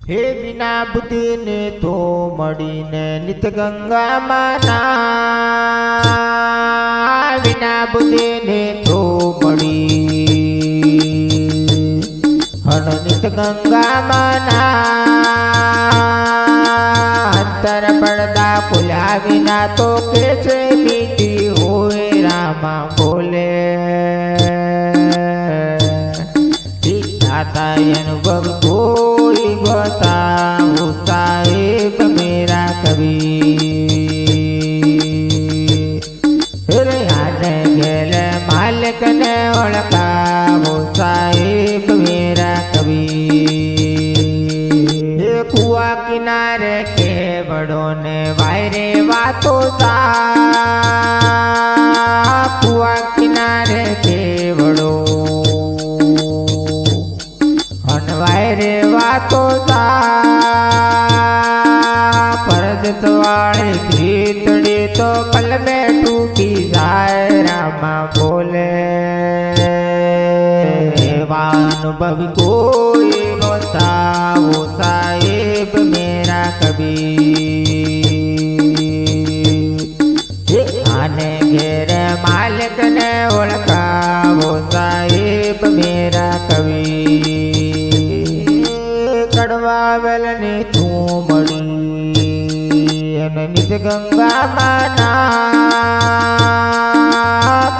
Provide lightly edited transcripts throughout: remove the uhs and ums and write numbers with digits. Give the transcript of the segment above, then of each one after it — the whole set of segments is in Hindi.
હે વિના બુદ્ધિને તો મળીને નિત ગંગામાં ના વિના બુદ્ધિને તો મળી હણ નિત ગંગામાં ના અંતર પડદા ખુલ્યા વિના તો કેસે મીઠી હોય રામા બોલે अनुभव कोई बताओ साहेब मेरा कभी आने गेले मालिक ने ओळखावो साहेब मेरा कभी कुआ किनारे के बड़ो ने वायरे वातो सा कुआ किनारे के बड़ो वायरे वातो परदत वाले भीतड़ी तो पल में टूटी जाए रामा बोले अनुभव कोई बताओ साहेब मेरा कभी आने घेरे मालिक ने ओळखावो साहेब मेरा कभी કડવાવેલની તું મળી અને નિત ગંગામાં ના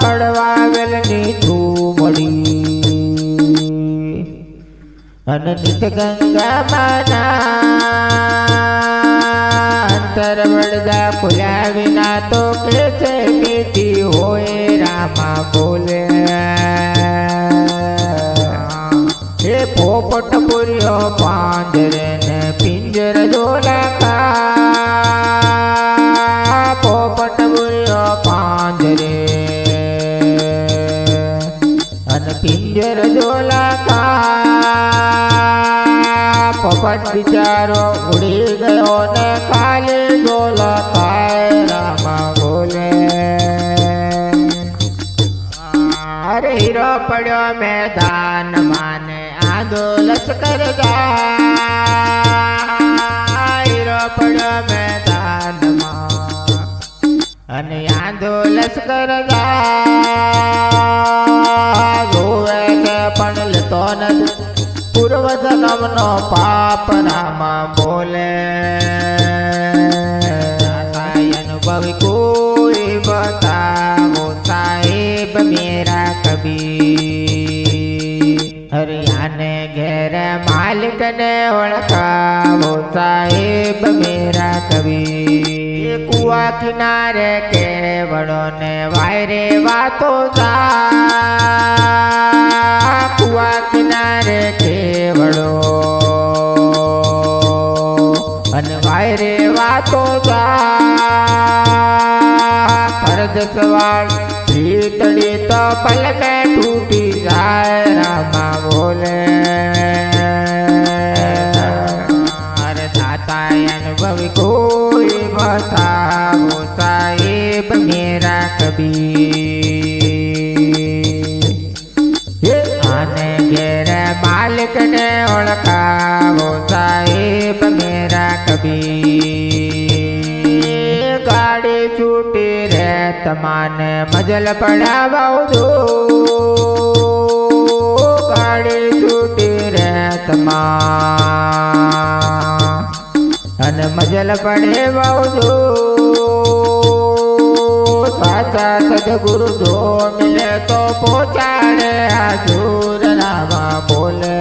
કડવાવેલની તું મળી અને નિત ગંગામાં ના અંતર વડદા ખુલ્યા વિના તો કેસે મીઠી હોય રામા બોલે हे पोपट पुरियो पांजरे ने पिंजर झोलका पोपट पुरियो पांजरे अन पिंजर झोलका पोपट बिचारो उड़ी गयो ने खाली झोलका रामा बोले अरे हीरो पड़ो मैदान माने आदो लश्कर हीरो पड़ो मैदान मां आदो लश्कर रोवे के पण लेतो नदी पूर्व जन्म नो पाप रामा बोले अनुभव कोई बताओ साहेब मेरा कभी हरियाणे घेर मालिक ने ओळखावो साहेब मेरा कभी कुआ किनारे के बड़ो ने वायरे वातो कुआ किनारे के बड़ो अन वायरे वातो फर्द सवाल भीतड़ी तो पल में टूटी जाए रामा बोले अरे दाता अनुभव कोई बताओ साहेब मेरा कभी आने घेरे मालिक ने ओळखावो साहेब मेरा कभी गाड़ी छूटी रे तमाने मजल पड़ावाओ दो गाड़ी छूटी रे तमान मजल पड़े वाओ दो साचा सदगुरु जो मिले तो पहुँचाड़े हजूर रामा बोले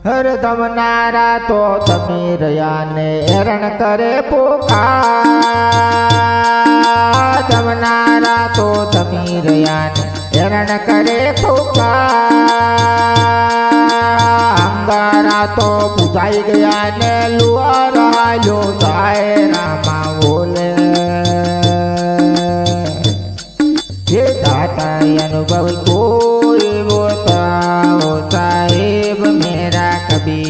हरदम नारा तो तमीर याने एरण करे पुकार दम नारा तो तमीर याने एरण करे पुकार अंगारा तो बुझाई गया ने लुआरा जो जाए रामा बोले ये दाता अनुभव कोई बताओ साहेब मेरा कभी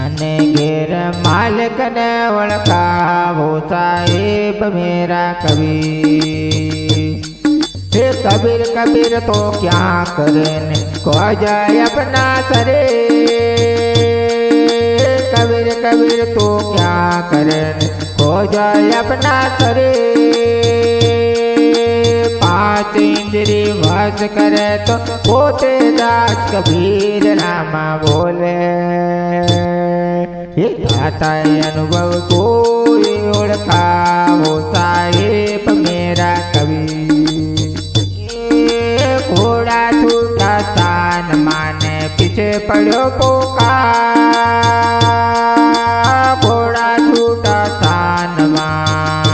आने घेर मालिक ने ओळखावो साहेब मेरा कभी हे कबीर कबीर तो क्या करें को जाए अपना सरे। कबीर कबीर तो क्या करें को जाए अपना सरे। पांच इंद्री वश करे तो पोते दास कबीर रामा बोले। ये दाता अनुभव कोई ओळखा वो साहेब मेरा कबीर। घोड़ा छूटा तान माने पीछे पड़ो पुकार। घोड़ा छूटा तान मान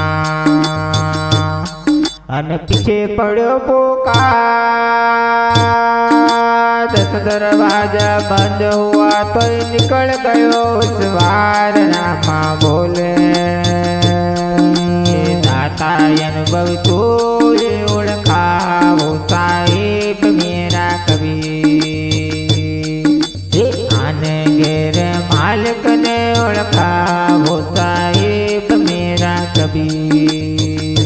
अन पीछे पड़ो पुकार। 10 दरवाजा बंद हुआ तो निकल गयो सवार रामा बोले। दाता अनुभव तो ओळखा वो साहेब मेरा कबीर। आने घेर मालिक ने ओळखा वो साहेब मेरा कबीर।